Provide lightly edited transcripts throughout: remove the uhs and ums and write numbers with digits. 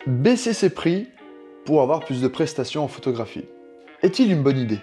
Baisser ses prix pour avoir plus de prestations en photographie. Est-il une bonne idée?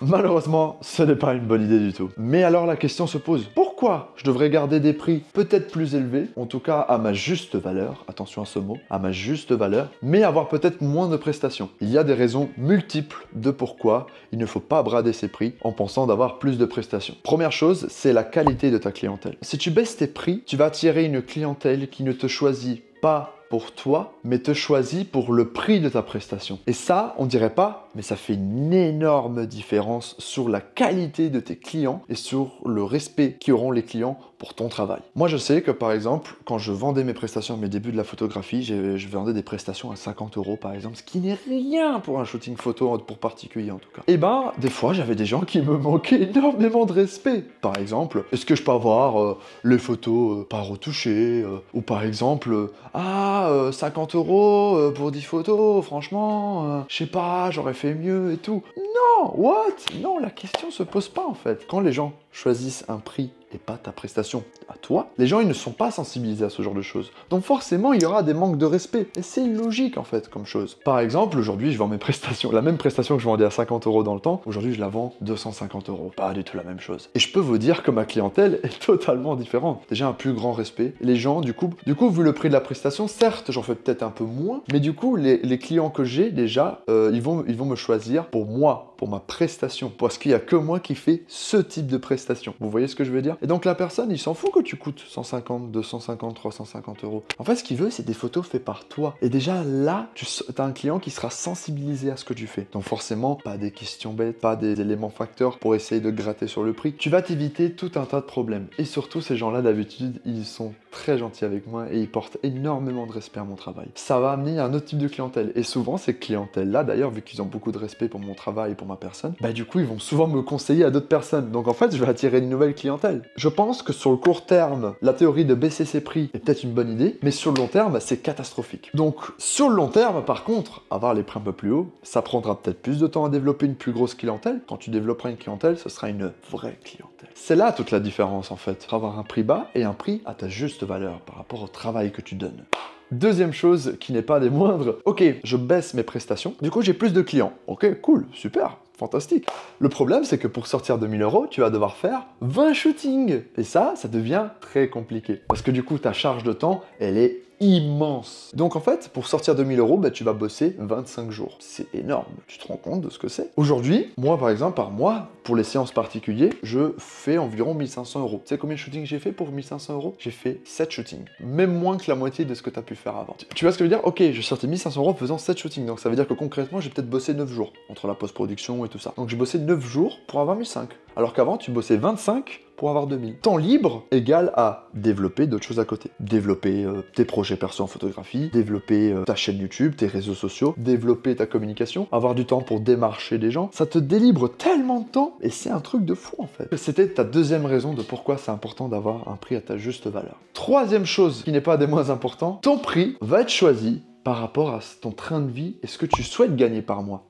Malheureusement, ce n'est pas une bonne idée du tout. Mais alors la question se pose, pourquoi je devrais garder des prix peut-être plus élevés, en tout cas à ma juste valeur, attention à ce mot, à ma juste valeur, mais avoir peut-être moins de prestations? Il y a des raisons multiples de pourquoi il ne faut pas brader ses prix en pensant d'avoir plus de prestations. Première chose, c'est la qualité de ta clientèle. Si tu baisses tes prix, tu vas attirer une clientèle qui ne te choisit pas pour toi, mais te choisit pour le prix de ta prestation. Et ça, on dirait pas, mais ça fait une énorme différence sur la qualité de tes clients et sur le respect qu'auront les clients pour ton travail. Moi, je sais que par exemple, quand je vendais mes prestations à mes débuts de la photographie, je vendais des prestations à 50 € par exemple, ce qui n'est rien pour un shooting photo pour particulier en tout cas. Et ben, des fois, j'avais des gens qui me manquaient énormément de respect. Par exemple, est-ce que je peux avoir les photos pas retouchées ou par exemple, 50 € pour 10 photos, franchement, je sais pas, j'aurais fait mieux et tout. Non, what? Non, la question se pose pas en fait. Quand les gens choisissent un prix et pas ta prestation à toi, les gens ils ne sont pas sensibilisés à ce genre de choses. Donc forcément il y aura des manques de respect. Et c'est logique en fait comme chose. Par exemple, aujourd'hui je vends mes prestations, la même prestation que je vendais à 50 € dans le temps, aujourd'hui je la vends 250 €. Pas du tout la même chose. Et je peux vous dire que ma clientèle est totalement différente. Déjà un plus grand respect. Les gens du coup vu le prix de la prestation, certes j'en fais peut-être un peu moins, mais du coup les clients que j'ai déjà, ils vont me choisir pour moi, pour ma prestation. Parce qu'il n'y a que moi qui fais ce type de prestation. Vous voyez ce que je veux dire? Et donc la personne, il s'en fout que tu coûtes 150, 250, 350 €. En fait, ce qu'il veut, c'est des photos faites par toi. Et déjà là, tu as un client qui sera sensibilisé à ce que tu fais. Donc forcément, pas des questions bêtes, pas des éléments facteurs pour essayer de gratter sur le prix. Tu vas t'éviter tout un tas de problèmes. Et surtout, ces gens-là, d'habitude, ils sont très gentils avec moi et ils portent énormément de respect à mon travail. Ça va amener un autre type de clientèle. Et souvent, ces clientèles-là, d'ailleurs, vu qu'ils ont beaucoup de respect pour mon travail et pour ma personne, bah du coup, ils vont souvent me conseiller à d'autres personnes. Donc en fait, je vais attirer une nouvelle clientèle. Je pense que sur le court terme, la théorie de baisser ses prix est peut-être une bonne idée, mais sur le long terme, c'est catastrophique. Donc sur le long terme, par contre, avoir les prix un peu plus hauts, ça prendra peut-être plus de temps à développer une plus grosse clientèle. Quand tu développeras une clientèle, ce sera une vraie clientèle. C'est là toute la différence en fait. Avoir un prix bas et un prix à ta juste valeur par rapport au travail que tu donnes. Deuxième chose qui n'est pas des moindres, ok, je baisse mes prestations, du coup j'ai plus de clients. Ok, cool, super, fantastique. Le problème, c'est que pour sortir de 1000 €, tu vas devoir faire 20 shootings. Et ça devient très compliqué. Parce que du coup, ta charge de temps, elle est immense. Donc en fait, pour sortir de 1000 €, bah, tu vas bosser 25 jours. C'est énorme. Tu te rends compte de ce que c'est? Aujourd'hui, moi par exemple, par mois, pour les séances particulières, je fais environ 1500 €. Tu sais combien de shootings j'ai fait pour 1500 €? J'ai fait 7 shootings. Même moins que la moitié de ce que tu as pu faire avant. Tu vois ce que je veux dire? Ok, je sortais 1500 € faisant 7 shootings. Donc ça veut dire que concrètement, j'ai peut-être bossé 9 jours entre la post-production et tout ça. Donc j'ai bossé 9 jours pour avoir 1500. Alors qu'avant, tu bossais 25 pour avoir 2000. Temps libre égale à développer d'autres choses à côté. Développer tes projets perso en photographie, développer ta chaîne YouTube, tes réseaux sociaux, développer ta communication, avoir du temps pour démarcher des gens. Ça te délivre tellement de temps et c'est un truc de fou en fait. C'était ta deuxième raison de pourquoi c'est important d'avoir un prix à ta juste valeur. Troisième chose qui n'est pas des moins importants, ton prix va être choisi par rapport à ton train de vie et ce que tu souhaites gagner par mois.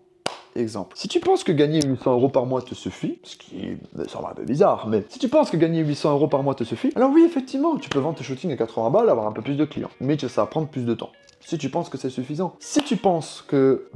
Exemple. Si tu penses que gagner 800 € par mois te suffit, ce qui me semble un peu bizarre, mais si tu penses que gagner 800 € par mois te suffit, alors oui, effectivement, tu peux vendre tes shootings à 80 balles, avoir un peu plus de clients. Mais ça va prendre plus de temps. Si tu penses que c'est suffisant. Si tu penses que,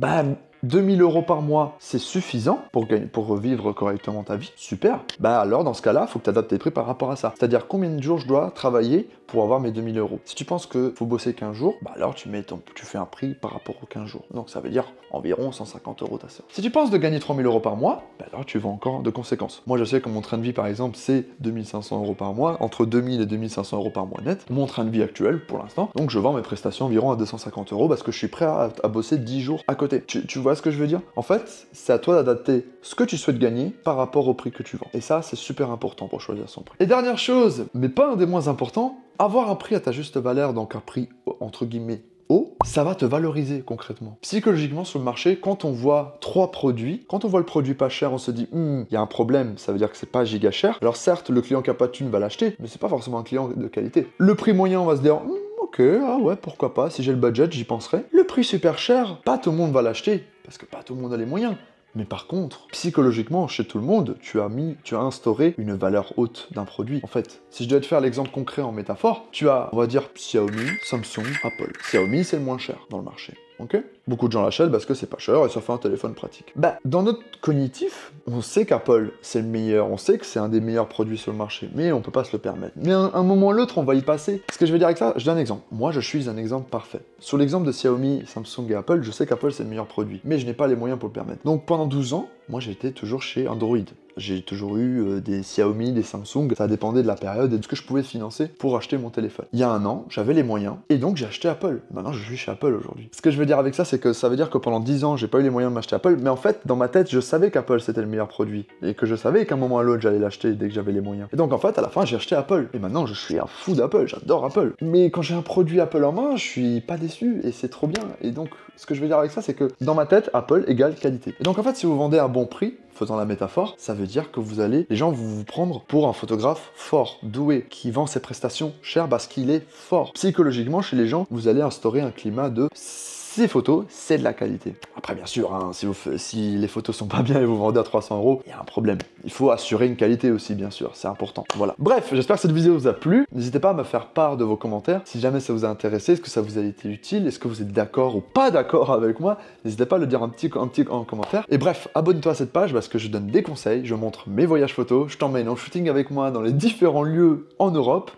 2000 € par mois, c'est suffisant pour vivre correctement ta vie, super. Alors dans ce cas-là, il faut que tu adaptes tes prix par rapport à ça. C'est-à-dire combien de jours je dois travailler pour avoir mes 2000 €. Si tu penses qu'il faut bosser 15 jours, alors tu fais un prix par rapport aux 15 jours. Donc ça veut dire environ 150 € ta séance. Si tu penses de gagner 3000 € par mois, alors tu vas encore de conséquences. Moi je sais que mon train de vie par exemple c'est 2500 € par mois, entre 2000 et 2500 € par mois net, mon train de vie actuel pour l'instant. Donc je vends mes prestations environ à 250 € parce que je suis prêt à bosser 10 jours à côté. Tu vois ce que je veux dire? En fait, c'est à toi d'adapter ce que tu souhaites gagner par rapport au prix que tu vends. Et ça, c'est super important pour choisir son prix. Et dernière chose, mais pas un des moins importants, avoir un prix à ta juste valeur, donc un prix entre guillemets haut, ça va te valoriser concrètement. Psychologiquement sur le marché, quand on voit 3 produits, quand on voit le produit pas cher, on se dit il y a un problème, ça veut dire que c'est pas giga cher. Alors certes, le client qui a pas de thune va l'acheter, mais c'est pas forcément un client de qualité. Le prix moyen, on va se dire ok, ah ouais, pourquoi pas, si j'ai le budget, j'y penserai. Le prix super cher, pas tout le monde va l'acheter, parce que pas tout le monde a les moyens. Mais par contre, psychologiquement, chez tout le monde, tu as instauré une valeur haute d'un produit. En fait, si je dois te faire l'exemple concret en métaphore, tu as, on va dire, Xiaomi, Samsung, Apple. Xiaomi, c'est le moins cher dans le marché. Ok? Beaucoup de gens l'achètent parce que c'est pas cher et ça fait un téléphone pratique. Bah, dans notre cognitif, on sait qu'Apple, c'est le meilleur, on sait que c'est un des meilleurs produits sur le marché, mais on peut pas se le permettre. Mais à un moment ou l'autre, on va y passer. Ce que je veux dire avec ça, je donne un exemple. Moi, je suis un exemple parfait. Sur l'exemple de Xiaomi, Samsung et Apple, je sais qu'Apple, c'est le meilleur produit, mais je n'ai pas les moyens pour le permettre. Donc, pendant 12 ans, moi, j'étais toujours chez Android. J'ai toujours eu des Xiaomi, des Samsung, ça dépendait de la période et de ce que je pouvais financer pour acheter mon téléphone. Il y a un an, j'avais les moyens, et donc j'ai acheté Apple. Maintenant, je suis chez Apple aujourd'hui. Ce que je veux dire avec ça, c'est que ça veut dire que pendant 10 ans, j'ai pas eu les moyens de m'acheter Apple, mais en fait, dans ma tête, je savais qu'Apple c'était le meilleur produit, et que je savais qu'à un moment ou à l'autre, j'allais l'acheter dès que j'avais les moyens. Et donc en fait, à la fin, j'ai acheté Apple. Et maintenant, je suis un fou d'Apple, j'adore Apple. Mais quand j'ai un produit Apple en main, je suis pas déçu, et c'est trop bien. Et donc, ce que je veux dire avec ça, c'est que dans ma tête, Apple égale qualité. Et donc en fait, si vous vendez à bon prix, faisant la métaphore, ça veut dire que les gens vont vous prendre pour un photographe fort, doué, qui vend ses prestations chères parce qu'il est fort. Psychologiquement, chez les gens, vous allez instaurer un climat de ces photos, c'est de la qualité. Après, bien sûr, hein, si les photos sont pas bien et vous vendez à 300 €, il y a un problème. Il faut assurer une qualité aussi, bien sûr, c'est important. Voilà. Bref, j'espère que cette vidéo vous a plu. N'hésitez pas à me faire part de vos commentaires. Si jamais ça vous a intéressé, est-ce que ça vous a été utile, est-ce que vous êtes d'accord ou pas d'accord avec moi, n'hésitez pas à le dire un petit en commentaire. Et bref, abonne-toi à cette page parce que je donne des conseils, je montre mes voyages photos, je t'emmène en shooting avec moi dans les différents lieux en Europe.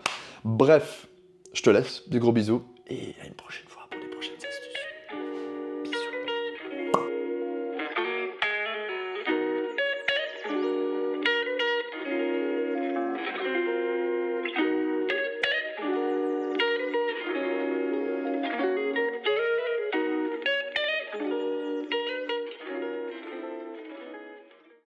Bref, je te laisse, des gros bisous et à une prochaine.